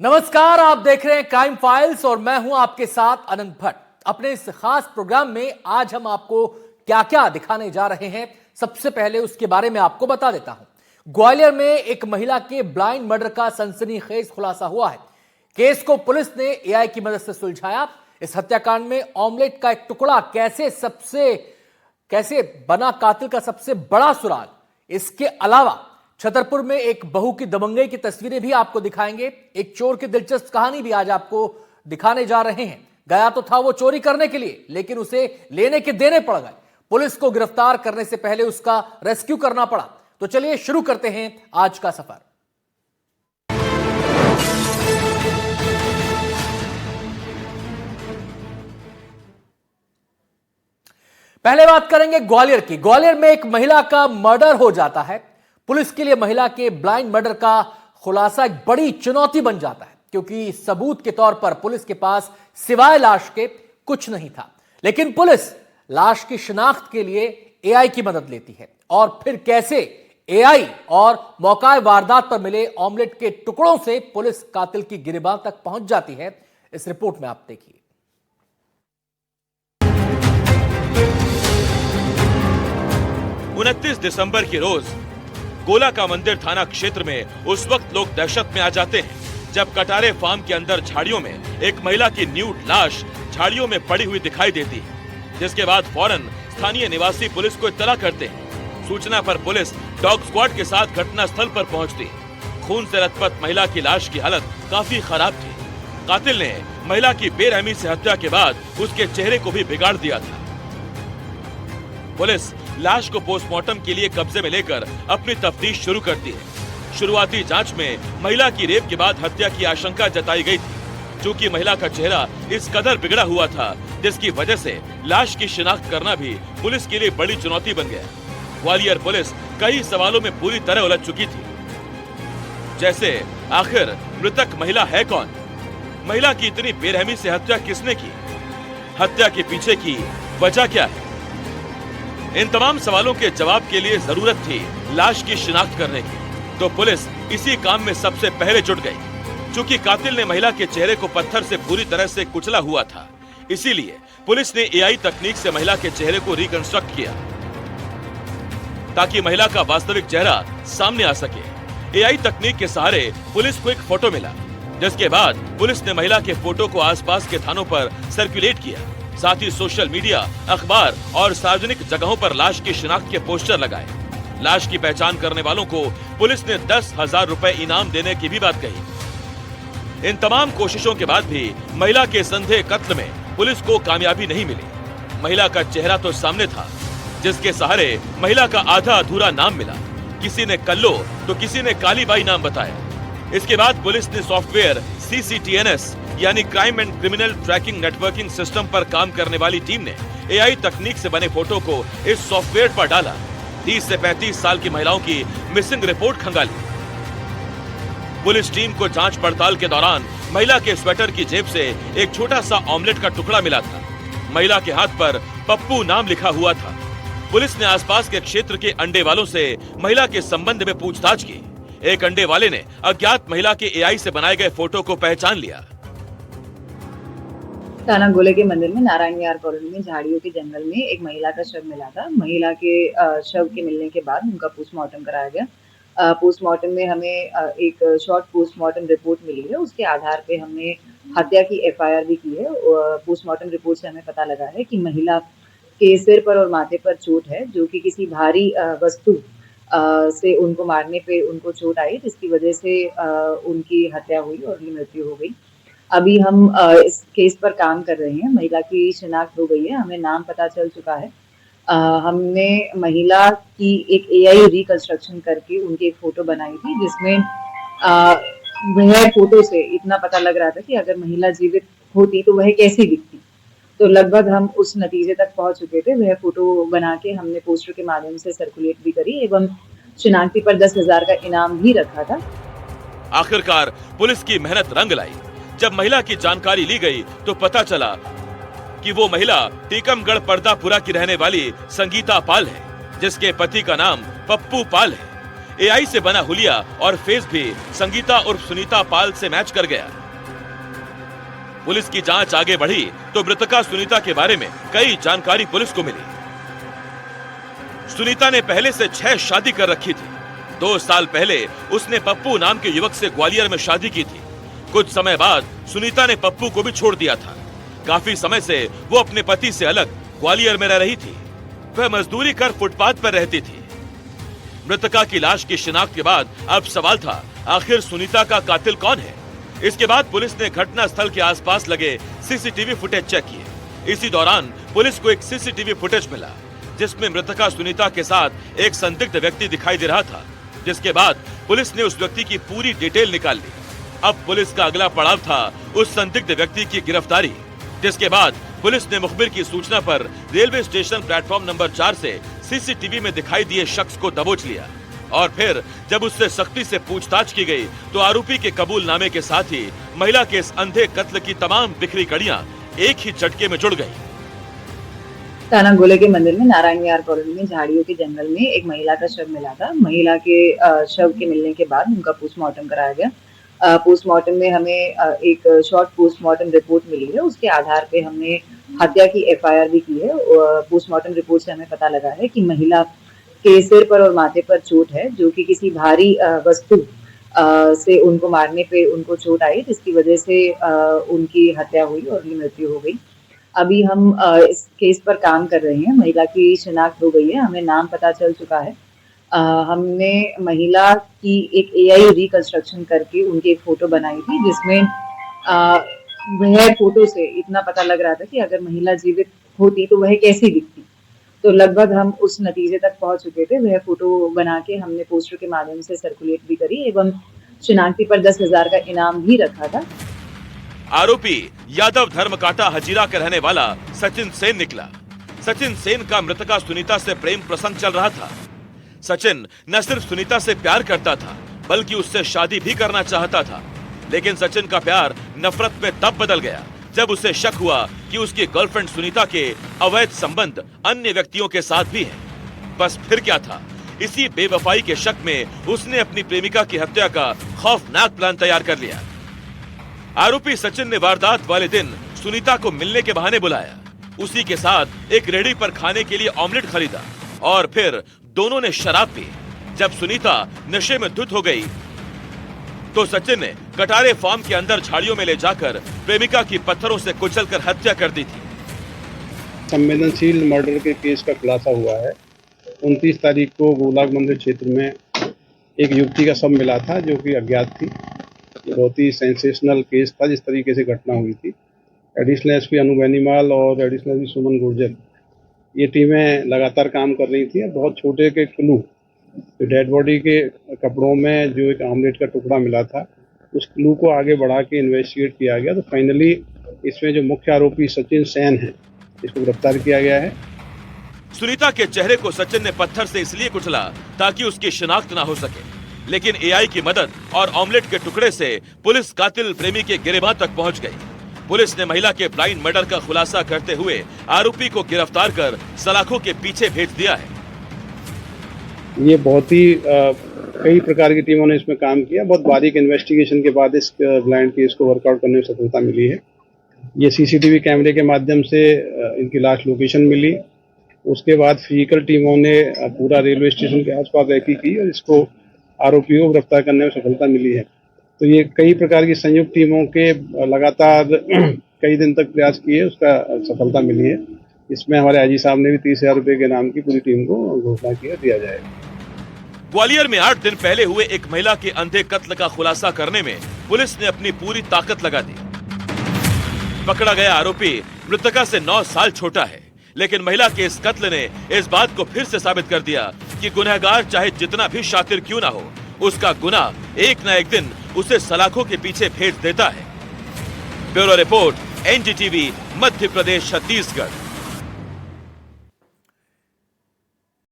नमस्कार, आप देख रहे हैं क्राइम फाइल्स और मैं हूं आपके साथ अनंत भट्ट। अपने इस खास प्रोग्राम में आज हम आपको क्या क्या दिखाने जा रहे हैं, सबसे पहले उसके बारे में आपको बता देता हूं। ग्वालियर में एक महिला के ब्लाइंड मर्डर का सनसनीखेज खुलासा हुआ है। केस को पुलिस ने एआई की मदद से सुलझाया। इस हत्याकांड में ऑमलेट का एक टुकड़ा कैसे बना कातिल का सबसे बड़ा सुराग। इसके अलावा छतरपुर में एक बहू की दबंगई की तस्वीरें भी आपको दिखाएंगे। एक चोर की दिलचस्प कहानी भी आज आपको दिखाने जा रहे हैं। गया तो था वो चोरी करने के लिए, लेकिन उसे लेने के देने पड़ गए। पुलिस को गिरफ्तार करने से पहले उसका रेस्क्यू करना पड़ा। तो चलिए शुरू करते हैं आज का सफर। पहले बात करेंगे ग्वालियर की। ग्वालियर में एक महिला का मर्डर हो जाता है। पुलिस के लिए महिला के ब्लाइंड मर्डर का खुलासा एक बड़ी चुनौती बन जाता है, क्योंकि सबूत के तौर पर पुलिस के पास सिवाय लाश के कुछ नहीं था। लेकिन पुलिस लाश की शिनाख्त के लिए एआई की मदद लेती है। और फिर कैसे एआई और मौका वारदात पर मिले ऑमलेट के टुकड़ों से पुलिस कातिल की गिरबान तक पहुंच जाती है, इस रिपोर्ट में आप देखिए। 29 दिसंबर की रोज गोला का मंदिर थाना क्षेत्र में उस वक्त लोग दहशत में आ जाते हैं जब कटारे फार्म के अंदर झाड़ियों में एक महिला की न्यूड लाश झाड़ियों में पड़ी हुई दिखाई देती है, जिसके बाद फौरन स्थानीय निवासी पुलिस को इत्तला करते हैं। सूचना पर पुलिस डॉग स्क्वाड के साथ घटनास्थल पर पहुंचती। खून से लथपथ महिला की लाश की हालत काफी खराब थी। कातिल ने महिला की बेरहमी से हत्या के बाद उसके चेहरे को भी बिगाड़ दिया था। पुलिस लाश को पोस्टमार्टम के लिए कब्जे में लेकर अपनी तफ्तीश शुरू करती है। शुरुआती जांच में महिला की रेप के बाद हत्या की आशंका जताई गई थी। चूंकि महिला का चेहरा इस कदर बिगड़ा हुआ था, जिसकी वजह से लाश की शिनाख्त करना भी पुलिस के लिए बड़ी चुनौती बन गया। ग्वालियर पुलिस कई सवालों में पूरी तरह उलझ चुकी थी, जैसे आखिर मृतक महिला है कौन, महिला की इतनी बेरहमी से हत्या किसने की, हत्या के पीछे की वजह क्या है। इन तमाम सवालों के जवाब के लिए जरूरत थी लाश की शिनाख्त करने की, तो पुलिस इसी काम में सबसे पहले जुट गई। चूंकि कातिल ने महिला के चेहरे को पत्थर से पूरी तरह से कुचला हुआ था, इसीलिए पुलिस ने एआई तकनीक से महिला के चेहरे को रिकंस्ट्रक्ट किया ताकि महिला का वास्तविक चेहरा सामने आ सके। एआई तकनीक के सहारे पुलिस को एक फोटो मिला, जिसके बाद पुलिस ने महिला के फोटो को आसपास के थानों पर सर्कुलेट किया। साथ ही सोशल मीडिया, अखबार और सार्वजनिक जगहों पर लाश की शिनाख्त के पोस्टर लगाए। लाश की पहचान करने वालों को पुलिस ने 10,000 रुपए इनाम देने की भी बात कही। इन तमाम कोशिशों के बाद भी महिला के संदेह कत्ल में पुलिस को कामयाबी नहीं मिली। महिला का चेहरा तो सामने था, जिसके सहारे महिला का आधा अधूरा नाम मिला। किसी ने कल्लो तो किसी ने कालीबाई नाम बताया। इसके बाद पुलिस ने सॉफ्टवेयर CCTNS यानी crime and criminal tracking networking system पर काम करने वाली टीम ने एआई तकनीक से बने फोटो को इस सॉफ्टवेयर पर डाला। 30 से 35 साल की महिलाओं की मिसिंग रिपोर्ट खंगाली। पुलिस टीम को जांच पड़ताल के दौरान महिला के स्वेटर की जेब से एक छोटा सा ऑमलेट का टुकड़ा मिला था। महिला के हाथ पर पप्पू नाम लिखा हुआ था। पुलिस ने आसपास के क्षेत्र के अंडे वालों से महिला के संबंध में पूछताछ की। एक अंडे वाले ने अज्ञात महिला के एआई से बनाए गए फोटो को पहचान लिया। थाना गोले के मंदिर में नारायण विहार कॉलोनी में झाड़ियों के जंगल में एक महिला का शव मिला था। महिला के शव के मिलने के बाद उनका पोस्टमार्टम कराया गया। पोस्टमार्टम में हमें एक शॉर्ट पोस्टमार्टम रिपोर्ट मिली है। उसके आधार पे हमने हत्या की एफआईआर भी की है। पोस्टमार्टम रिपोर्ट से हमें पता लगा है कि महिला के सिर पर और माथे पर चोट है, जो कि किसी भारी वस्तु से उनको मारने पे उनको चोट आई, जिसकी वजह से उनकी हत्या हुई और उनकी मृत्यु हो गई। अभी हम इस केस पर काम कर रहे हैं। महिला की शिनाख्त हो गई है, हमें नाम पता चल चुका है। हमने महिला की एक एआई रिकंस्ट्रक्शन करके उनकी एक फोटो बनाई थी, जिसमें वह फोटो से इतना पता लग रहा था कि अगर महिला जीवित होती तो वह कैसी दिखती। तो लगभग हम उस नतीजे तक पहुंच चुके थे। वह फोटो बना के हमने पोस्टर के माध्यम से सर्कुलेट भी करी एवं शिनाख्ती पर 10,000 का इनाम भी रखा था। आखिरकार पुलिस की मेहनत रंग लाई। जब महिला की जानकारी ली गई तो पता चला कि वो महिला टीकमगढ़ पर्दापुरा की रहने वाली संगीता पाल है, जिसके पति का नाम पप्पू पाल है। एआई से बना हुलिया और फेस भी संगीता उर्फ सुनीता पाल से मैच कर गया। पुलिस की जांच आगे बढ़ी तो मृतका सुनीता के बारे में कई जानकारी पुलिस को मिली। सुनीता ने पहले से 6 शादी कर रखी थी। 2 साल पहले उसने पप्पू नाम के युवक से ग्वालियर में शादी की थी। कुछ समय बाद सुनीता ने पप्पू को भी छोड़ दिया था। काफी समय से वो अपने पति से अलग ग्वालियर में रह रही थी। वह मजदूरी कर फुटपाथ पर रहती थी। मृतका की लाश की शिनाख्त के बाद अब सवाल था, आखिर सुनीता का कातिल कौन है? इसके बाद पुलिस ने घटना स्थल के आसपास लगे सीसीटीवी फुटेज चेक किए। इसी दौरान पुलिस को एक सीसीटीवी फुटेज मिला जिसमें मृतका सुनीता के साथ एक संदिग्ध व्यक्ति दिखाई दे रहा था, जिसके बाद पुलिस ने उस व्यक्ति की पूरी डिटेल निकाल ली। अब पुलिस का अगला पड़ाव था उस संदिग्ध व्यक्ति की गिरफ्तारी, जिसके बाद पुलिस ने मुखबिर की सूचना पर रेलवे स्टेशन प्लेटफॉर्म नंबर 4 से सीसीटीवी में दिखाई दिए शख्स को दबोच लिया और फिर जब उससे सख्ती से पूछताछ की गई तो आरोपी के कबूलनामे के साथ ही महिला के इस अंधे कत्ल की तमाम बिखरी कड़ियां एक ही झटके में जुड़ गई। थाना गोले के मंदिर में नारायण विहार कॉलोनी में झाड़ियों के जंगल में एक महिला का शव मिला था। महिला के शव के मिलने के बाद उनका पोस्टमार्टम कराया गया। पोस्टमार्टम में हमें एक शॉर्ट पोस्टमार्टम रिपोर्ट मिली है। उसके आधार पे हमने हत्या की एफआईआर भी की है। पोस्टमार्टम रिपोर्ट से हमें पता लगा है कि महिला के सिर पर और माथे पर चोट है, जो कि किसी भारी वस्तु से उनको मारने पे उनको चोट आई, जिसकी वजह से उनकी हत्या हुई और उनकी मृत्यु हो गई। अभी हम इस केस पर काम कर रहे हैं। महिला की शिनाख्त हो गई है, हमें नाम पता चल चुका है। हमने महिला की एक एआई रिकंस्ट्रक्शन करके उनकी एक फोटो बनाई थी, जिसमें वह फोटो से इतना पता लग रहा था कि अगर महिला जीवित होती तो वह कैसी दिखती। तो लगभग हम उस नतीजे तक पहुंच चुके थे। वह फोटो बना के हमने पोस्टर के माध्यम से सर्कुलेट भी करी एवं शिनाख्ती पर 10,000 का इनाम भी रखा था। आरोपी यादव धर्मकाटा हजीरा का रहने वाला सचिन सेन निकला। सचिन सेन का मृतका सुनीता से प्रेम प्रसंग चल रहा था। सचिन न सिर्फ सुनीता से प्यार करता था बल्कि उससे शादी भी करना चाहता था, लेकिन सचिन का प्यार नफरत में तब बदल गया जब उसे शक हुआ कि उसकी गर्लफ्रेंड सुनीता के अवैध संबंध अन्य व्यक्तियों के साथ भी हैं। बस फिर क्या था, इसी बेवफाई के शक में उसने अपनी प्रेमिका की हत्या का खौफनाक प्लान तैयार कर लिया। आरोपी सचिन ने वारदात वाले दिन सुनीता को मिलने के बहाने बुलाया। उसी के साथ एक रेहड़ी पर खाने के लिए ऑमलेट खरीदा और फिर दोनों ने शराब पी। जब सुनीता नशे में धुत हो गई तो सचिन ने कटारे फार्म के अंदर झाड़ियों में ले जाकर प्रेमिका की पत्थरों से कुचलकर हत्या कर दी थी। संवेदनशील मर्डर के केस का खुलासा हुआ है। 29 तारीख को गोलाग मंदिर क्षेत्र में एक युवती का शव मिला था जो कि अज्ञात थी। बहुत ही सेंसेशनल केस था जिस तरीके से घटना हुई थी। एडिशनल एसपी अनु बेनीवाल और एडिशनल एसपी सुमन गुर्जर ये टीमें लगातार काम कर रही थी। बहुत छोटे के क्लू, तो डेड बॉडी के कपड़ों में जो एक ऑमलेट का टुकड़ा मिला था, उस क्लू को आगे बढ़ा के इन्वेस्टिगेट किया गया। तो फाइनली इसमें जो मुख्य आरोपी सचिन सेन है, इसको गिरफ्तार किया गया है। सुनीता के चेहरे को सचिन ने पत्थर से इसलिए कुचला ताकि उसकी शिनाख्त ना हो सके, लेकिन एआई की मदद और ऑमलेट के टुकड़े से पुलिस कातिल प्रेमी के गिरेबान तक पहुंच गई। पुलिस ने महिला के ब्लाइंड मर्डर का खुलासा करते हुए आरोपी को गिरफ्तार कर सलाखों के पीछे भेज दिया है। ये बहुत ही कई प्रकार की टीमों ने इसमें काम किया। बहुत बारीक इन्वेस्टिगेशन के बाद इस ब्लाइंड केस को वर्कआउट करने में सफलता मिली है। ये सीसीटीवी कैमरे के माध्यम से इनकी लाश लोकेशन मिली। उसके बाद फिजिकल टीमों ने पूरा रेलवे स्टेशन के आसपास रेकी की और इसको आरोपियों को गिरफ्तार करने में सफलता मिली है। तो ये कई प्रकार की संयुक्त टीमों के लगातार कई दिन तक प्रयास किए, उसका सफलता मिली है। इसमें हमारे आईजी साहब ने भी 30,000 रुपए के नाम की पूरी टीम को घोषणा किया दिया जाएगा। ग्वालियर में 8 दिन पहले हुए एक महिला के अंधे कत्ल का खुलासा करने में पुलिस ने अपनी पूरी ताकत लगा दी। पकड़ा गया आरोपी मृतका से 9 साल छोटा है, लेकिन महिला के इस कत्ल ने इस बात को फिर से साबित कर दिया कि गुनहगार चाहे जितना भी शातिर क्यों ना हो, उसका गुनाह एक न एक दिन उसे सलाखों के पीछे भेज देता है। Bureau report, NDTV, Madhya Pradesh, Chhattisgarh.